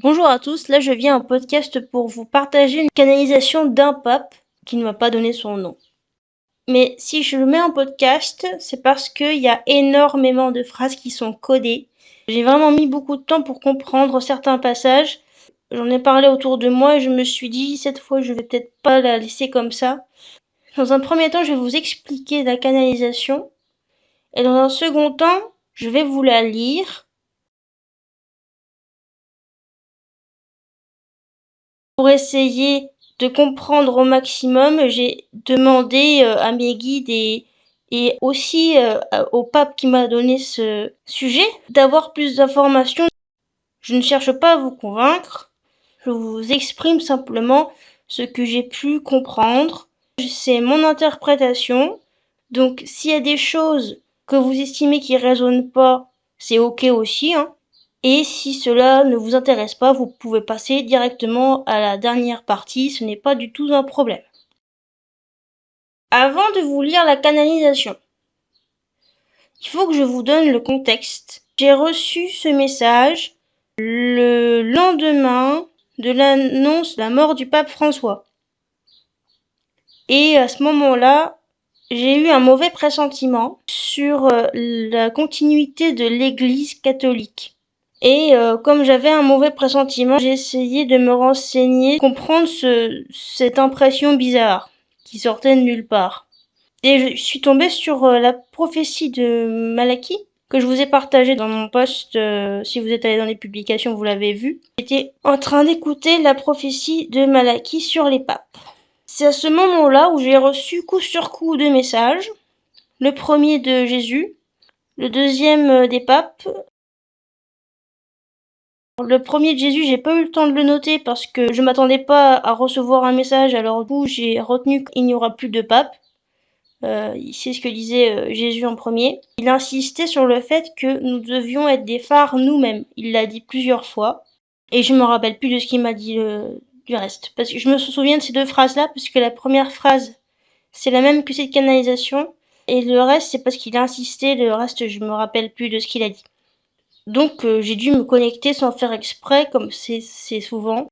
Bonjour à tous, là je viens en podcast pour vous partager une canalisation d'un pape qui ne m'a pas donné son nom. Mais si je le mets en podcast, c'est parce qu'il y a énormément de phrases qui sont codées. J'ai vraiment mis beaucoup de temps pour comprendre certains passages. J'en ai parlé autour de moi et je me suis dit, cette fois je vais peut-être pas la laisser comme ça. Dans un premier temps, je vais vous expliquer la canalisation. Et dans un second temps, je vais vous la lire. Pour essayer de comprendre au maximum, j'ai demandé à mes guides et aussi au pape qui m'a donné ce sujet d'avoir plus d'informations. Je ne cherche pas à vous convaincre, je vous exprime simplement ce que j'ai pu comprendre. C'est mon interprétation, donc s'il y a des choses que vous estimez qui résonnent pas, c'est ok aussi, hein. Et si cela ne vous intéresse pas, vous pouvez passer directement à la dernière partie, ce n'est pas du tout un problème. Avant de vous lire la canalisation, il faut que je vous donne le contexte. J'ai reçu ce message le lendemain de l'annonce de la mort du pape François. Et à ce moment-là, j'ai eu un mauvais pressentiment sur la continuité de l'Église catholique. Et comme j'avais un mauvais pressentiment, j'ai essayé de me renseigner, comprendre cette impression bizarre qui sortait de nulle part. Et je suis tombée sur la prophétie de Malachie que je vous ai partagée dans mon post. Si vous êtes allé dans les publications, vous l'avez vu. J'étais en train d'écouter la prophétie de Malachie sur les papes. C'est à ce moment-là où j'ai reçu coup sur coup deux messages. Le premier de Jésus, le deuxième des papes. Le premier de Jésus, j'ai pas eu le temps de le noter parce que je m'attendais pas à recevoir un message, alors du coup j'ai retenu qu'il n'y aura plus de pape. C'est ce que disait Jésus en premier. Il insistait sur le fait que nous devions être des phares nous-mêmes. Il l'a dit plusieurs fois. Et je me rappelle plus de ce qu'il m'a dit du reste. Parce que je me souviens de ces deux phrases-là, parce que la première phrase, c'est la même que cette canalisation. Et le reste, c'est parce qu'il a insisté. Le reste, je me rappelle plus de ce qu'il a dit. Donc j'ai dû me connecter sans faire exprès, comme c'est souvent.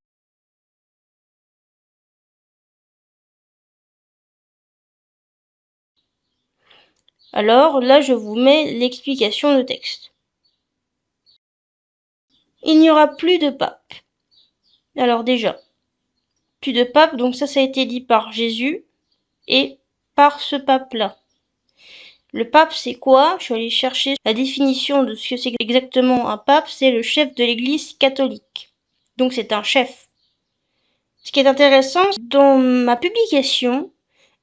Alors là, je vous mets l'explication de texte. Il n'y aura plus de pape. Alors déjà, plus de pape, donc ça a été dit par Jésus et par ce pape-là. Le pape, c'est quoi? Je suis allée chercher la définition de ce que c'est exactement un pape. C'est le chef de l'Église catholique. Donc c'est un chef. Ce qui est intéressant, dans ma publication,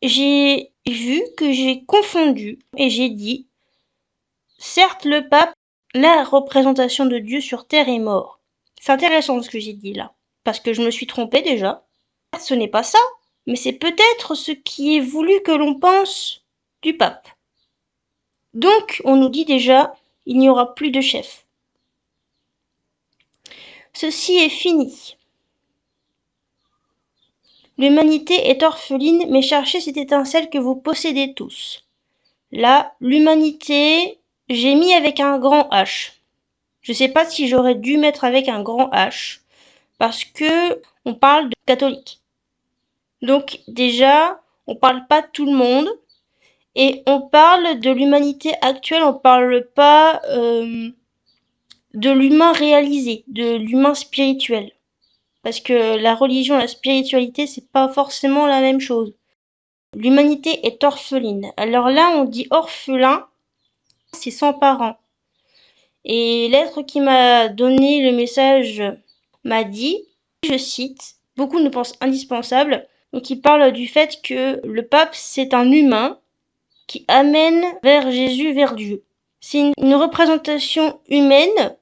j'ai vu que j'ai confondu et j'ai dit, certes le pape, la représentation de Dieu sur terre est mort. C'est intéressant ce que j'ai dit là, parce que je me suis trompée déjà. Ce n'est pas ça, mais c'est peut-être ce qui est voulu que l'on pense du pape. Donc, on nous dit déjà, il n'y aura plus de chef. Ceci est fini. L'humanité est orpheline, mais cherchez cette étincelle que vous possédez tous. Là, l'humanité, j'ai mis avec un grand H. Je sais pas si j'aurais dû mettre avec un grand H, parce que on parle de catholique. Donc déjà, on parle pas de tout le monde, et on parle de l'humanité actuelle, on parle pas de l'humain réalisé, de l'humain spirituel. Parce que la religion et la spiritualité, c'est pas forcément la même chose. L'humanité est orpheline. Alors là, on dit orphelin, c'est sans parents. Et l'être qui m'a donné le message m'a dit, je cite, beaucoup nous pensent indispensable. Donc il parle du fait que le pape, c'est un humain qui amène vers Jésus, vers Dieu. C'est une représentation humaine,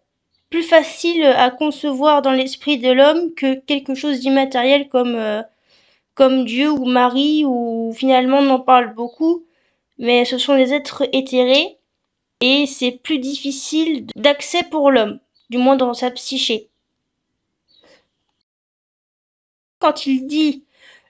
plus facile à concevoir dans l'esprit de l'homme que quelque chose d'immatériel comme Dieu ou Marie, où finalement on en parle beaucoup, mais ce sont des êtres éthérés et c'est plus difficile d'accès pour l'homme, du moins dans sa psyché. Quand il dit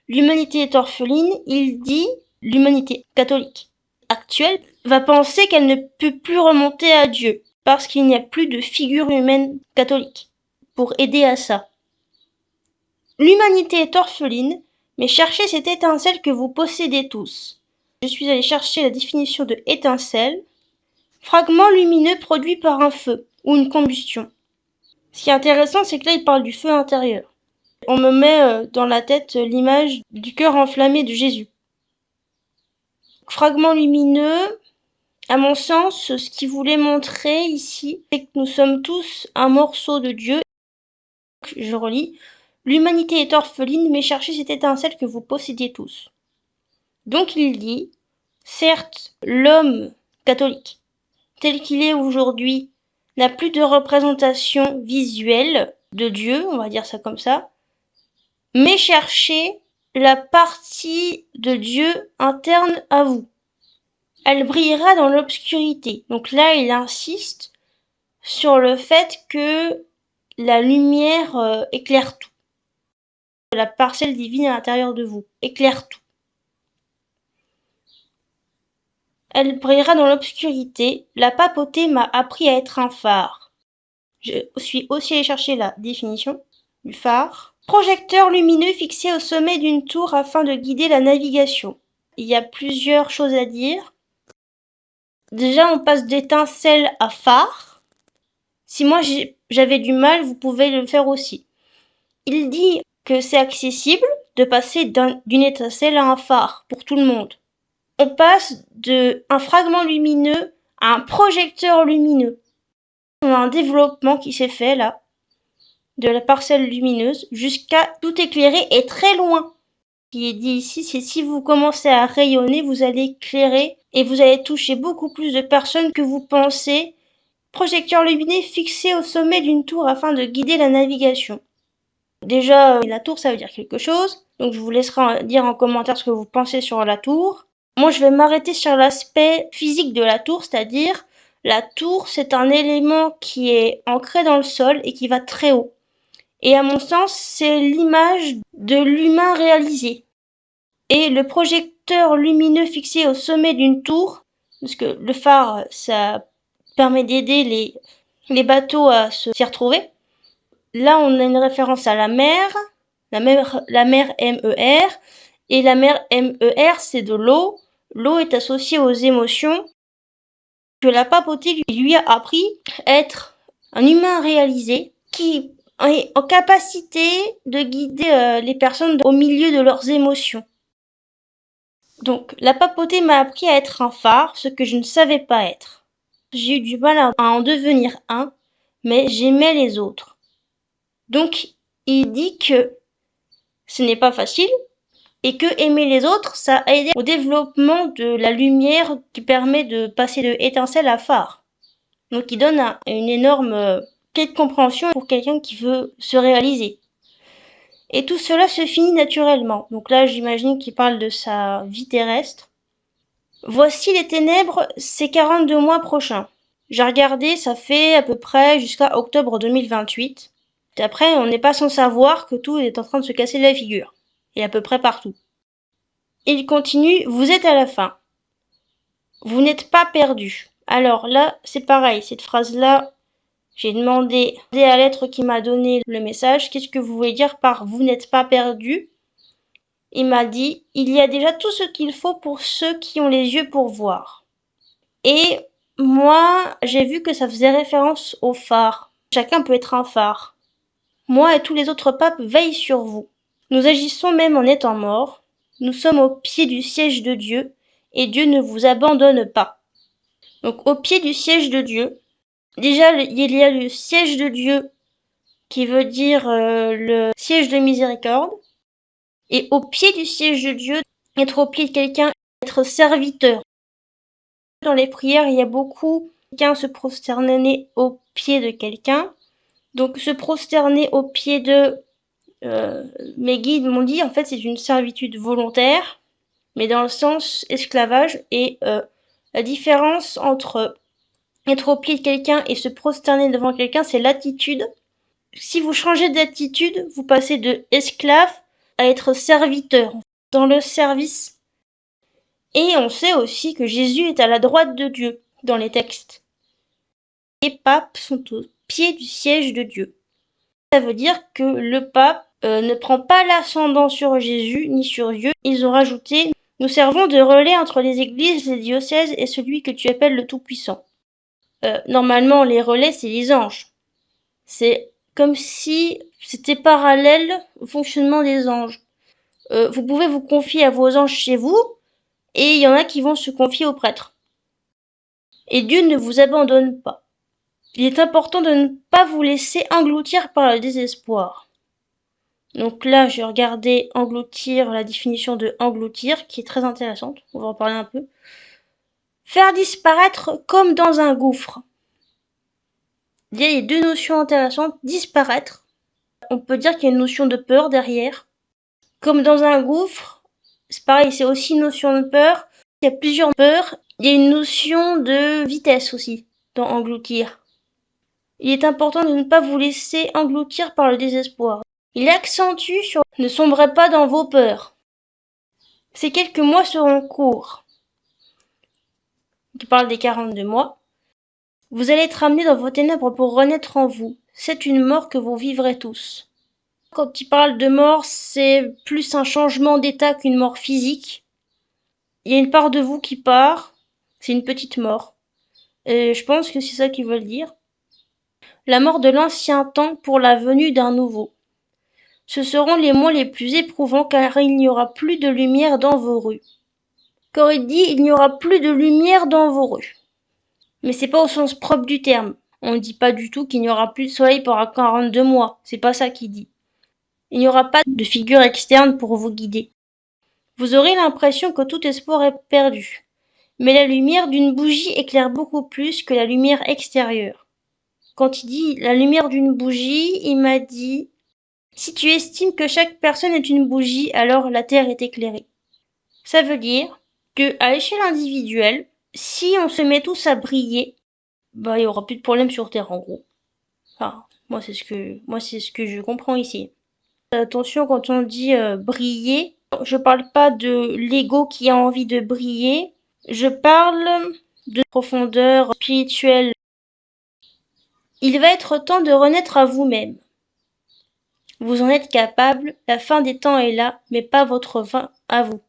l'humanité est orpheline, il dit l'humanité catholique actuelle va penser qu'elle ne peut plus remonter à Dieu, parce qu'il n'y a plus de figure humaine catholique. pour aider à ça. L'humanité est orpheline, mais cherchez cette étincelle que vous possédez tous. Je suis allé chercher la définition de étincelle. Fragment lumineux produit par un feu ou une combustion. Ce qui est intéressant, c'est que là, il parle du feu intérieur. On me met dans la tête l'image du cœur enflammé de Jésus. Fragment lumineux, à mon sens, ce qu'il voulait montrer ici, c'est que nous sommes tous un morceau de Dieu. Je relis. L'humanité est orpheline, mais cherchez cette étincelle que vous possédez tous. Donc il dit, certes, l'homme catholique, tel qu'il est aujourd'hui, n'a plus de représentation visuelle de Dieu, on va dire ça comme ça, mais cherchez la partie de Dieu interne à vous. Elle brillera dans l'obscurité. Donc là, il insiste sur le fait que la lumière éclaire tout. La parcelle divine à l'intérieur de vous éclaire tout. Elle brillera dans l'obscurité. La papauté m'a appris à être un phare. Je suis aussi allé chercher la définition du phare. Projecteur lumineux fixé au sommet d'une tour afin de guider la navigation. Il y a plusieurs choses à dire. Déjà, on passe d'étincelle à phare. Si moi j'avais du mal, vous pouvez le faire aussi. Il dit que c'est accessible de passer d'une étincelle à un phare pour tout le monde. On passe d'un fragment lumineux à un projecteur lumineux. On a un développement qui s'est fait là, de la parcelle lumineuse jusqu'à tout éclairer et très loin. Ce qui est dit ici, c'est si vous commencez à rayonner, vous allez éclairer et vous allez toucher beaucoup plus de personnes que vous pensez. Projecteur lumineux fixé au sommet d'une tour afin de guider la navigation. Déjà, la tour, ça veut dire quelque chose. Donc, je vous laisserai dire en commentaire ce que vous pensez sur la tour. Moi, je vais m'arrêter sur l'aspect physique de la tour, c'est-à-dire la tour, c'est un élément qui est ancré dans le sol et qui va très haut. Et à mon sens, c'est l'image de l'humain réalisé. Et le projecteur lumineux fixé au sommet d'une tour, parce que le phare, ça permet d'aider les bateaux à s'y retrouver. Là, on a une référence à la mer MER, et la mer MER, c'est de l'eau. L'eau est associée aux émotions. Que la papauté lui a appris à être un humain réalisé qui est en capacité de guider les personnes au milieu de leurs émotions. Donc, la papauté m'a appris à être un phare, ce que je ne savais pas être. J'ai eu du mal à en devenir un, mais j'aimais les autres. Donc, il dit que ce n'est pas facile et que aimer les autres, ça a aidé au développement de la lumière qui permet de passer de étincelle à phare. Donc, il donne une énorme clé de compréhension pour quelqu'un qui veut se réaliser. Et tout cela se finit naturellement. Donc là, j'imagine qu'il parle de sa vie terrestre. Voici les ténèbres ces 42 mois prochains. J'ai regardé, ça fait à peu près jusqu'à octobre 2028. Et après, on n'est pas sans savoir que tout est en train de se casser la figure. Et à peu près partout. Il continue, vous êtes à la fin. Vous n'êtes pas perdu. Alors là, c'est pareil, cette phrase-là, j'ai demandé à l'être qui m'a donné le message, qu'est-ce que vous voulez dire par vous n'êtes pas perdu? Il m'a dit, il y a déjà tout ce qu'il faut pour ceux qui ont les yeux pour voir. Et moi, j'ai vu que ça faisait référence au phare. Chacun peut être un phare. Moi et tous les autres papes veillent sur vous. Nous agissons même en étant morts. Nous sommes au pied du siège de Dieu, et Dieu ne vous abandonne pas. Donc au pied du siège de Dieu, déjà il y a le siège de Dieu, qui veut dire le siège de miséricorde, et au pied du siège de Dieu, être au pied de quelqu'un, être serviteur. Dans les prières, il y a beaucoup quelqu'un se prosterner au pied de quelqu'un. Donc se prosterner au pied de mes guides m'ont dit, en fait, c'est une servitude volontaire, mais dans le sens esclavage. Et la différence entre être au pied de quelqu'un et se prosterner devant quelqu'un, c'est l'attitude. Si vous changez d'attitude, vous passez de esclave à être serviteur, dans le service. Et on sait aussi que Jésus est à la droite de Dieu dans les textes. Les papes sont au pied du siège de Dieu. Ça veut dire que le pape ne prend pas l'ascendant sur Jésus ni sur Dieu. Ils ont rajouté: nous servons de relais entre les églises, les diocèses et celui que tu appelles le Tout-Puissant. Normalement, les relais, c'est les anges. C'est comme si c'était parallèle au fonctionnement des anges. Vous pouvez vous confier à vos anges chez vous, et il y en a qui vont se confier aux prêtres. Et Dieu ne vous abandonne pas. Il est important de ne pas vous laisser engloutir par le désespoir. Donc là, j'ai regardé engloutir, la définition de engloutir, qui est très intéressante. On va en parler un peu. Faire disparaître comme dans un gouffre. Il y a les deux notions intéressantes. Disparaître. On peut dire qu'il y a une notion de peur derrière. Comme dans un gouffre, c'est pareil, c'est aussi une notion de peur. Il y a plusieurs peurs. Il y a une notion de vitesse aussi dans engloutir. Il est important de ne pas vous laisser engloutir par le désespoir. Il accentue sur « ne sombrez pas dans vos peurs ». Ces quelques mois seront courts. Il parle des 42 mois. Vous allez être amenés dans vos ténèbres pour renaître en vous. C'est une mort que vous vivrez tous. Quand il parle de mort, c'est plus un changement d'état qu'une mort physique. Il y a une part de vous qui part. C'est une petite mort. Et je pense que c'est ça qu'ils veulent dire. La mort de l'ancien temps pour la venue d'un nouveau. Ce seront les mois les plus éprouvants car il n'y aura plus de lumière dans vos rues. Quand il dit il n'y aura plus de lumière dans vos rues. Mais c'est pas au sens propre du terme. On ne dit pas du tout qu'il n'y aura plus de soleil pendant 42 mois. C'est pas ça qu'il dit. Il n'y aura pas de figure externe pour vous guider. Vous aurez l'impression que tout espoir est perdu. Mais la lumière d'une bougie éclaire beaucoup plus que la lumière extérieure. Quand il dit la lumière d'une bougie, il m'a dit: si tu estimes que chaque personne est une bougie, alors la Terre est éclairée. Ça veut dire que, à l'échelle individuelle, si on se met tous à briller, il y aura plus de problème sur Terre, en gros. Enfin, moi, c'est ce que je comprends ici. Attention, quand on dit briller, je parle pas de l'ego qui a envie de briller, je parle de profondeur spirituelle. Il va être temps de renaître à vous-même. Vous en êtes capable, la fin des temps est là, mais pas votre fin à vous.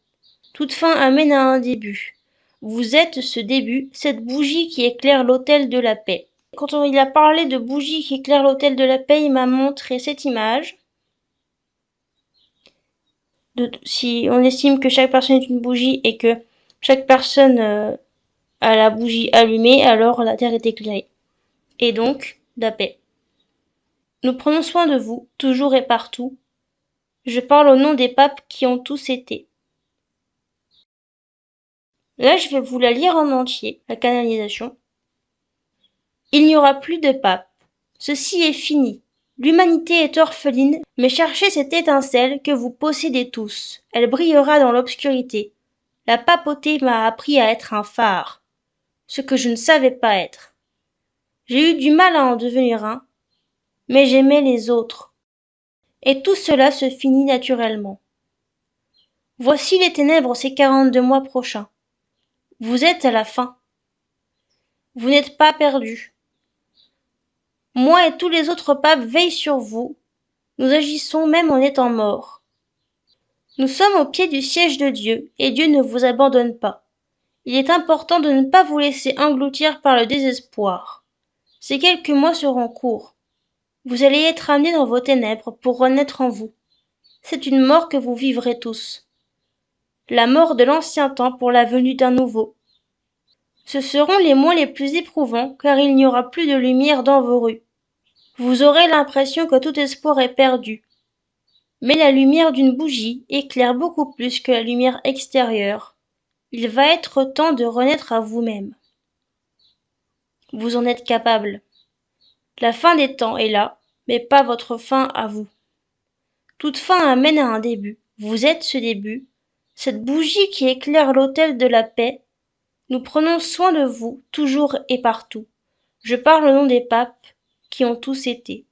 Toute fin amène à un début. Vous êtes ce début, cette bougie qui éclaire l'autel de la paix. Quand il a parlé de bougie qui éclaire l'autel de la paix, il m'a montré cette image. Si on estime que chaque personne est une bougie et que chaque personne a la bougie allumée, alors la Terre est éclairée. Et donc, la paix. Nous prenons soin de vous, toujours et partout. Je parle au nom des papes qui ont tous été. Là, je vais vous la lire en entier, la canalisation. Il n'y aura plus de pape. Ceci est fini. L'humanité est orpheline, mais cherchez cette étincelle que vous possédez tous. Elle brillera dans l'obscurité. La papauté m'a appris à être un phare, ce que je ne savais pas être. J'ai eu du mal à en devenir un, mais j'aimais les autres. Et tout cela se finit naturellement. Voici les ténèbres ces 42 mois prochains. Vous êtes à la fin. Vous n'êtes pas perdus. Moi et tous les autres papes veillent sur vous. Nous agissons même en étant morts. Nous sommes au pied du siège de Dieu, et Dieu ne vous abandonne pas. Il est important de ne pas vous laisser engloutir par le désespoir. Ces quelques mois seront courts. Vous allez être amenés dans vos ténèbres pour renaître en vous. C'est une mort que vous vivrez tous. La mort de l'ancien temps pour la venue d'un nouveau. Ce seront les mois les plus éprouvants, car il n'y aura plus de lumière dans vos rues. Vous aurez l'impression que tout espoir est perdu. Mais la lumière d'une bougie éclaire beaucoup plus que la lumière extérieure. Il va être temps de renaître à vous-même. Vous en êtes capable. La fin des temps est là, mais pas votre fin à vous. Toute fin amène à un début. Vous êtes ce début, cette bougie qui éclaire l'autel de la paix. Nous prenons soin de vous, toujours et partout. Je parle au nom des papes qui ont tous été.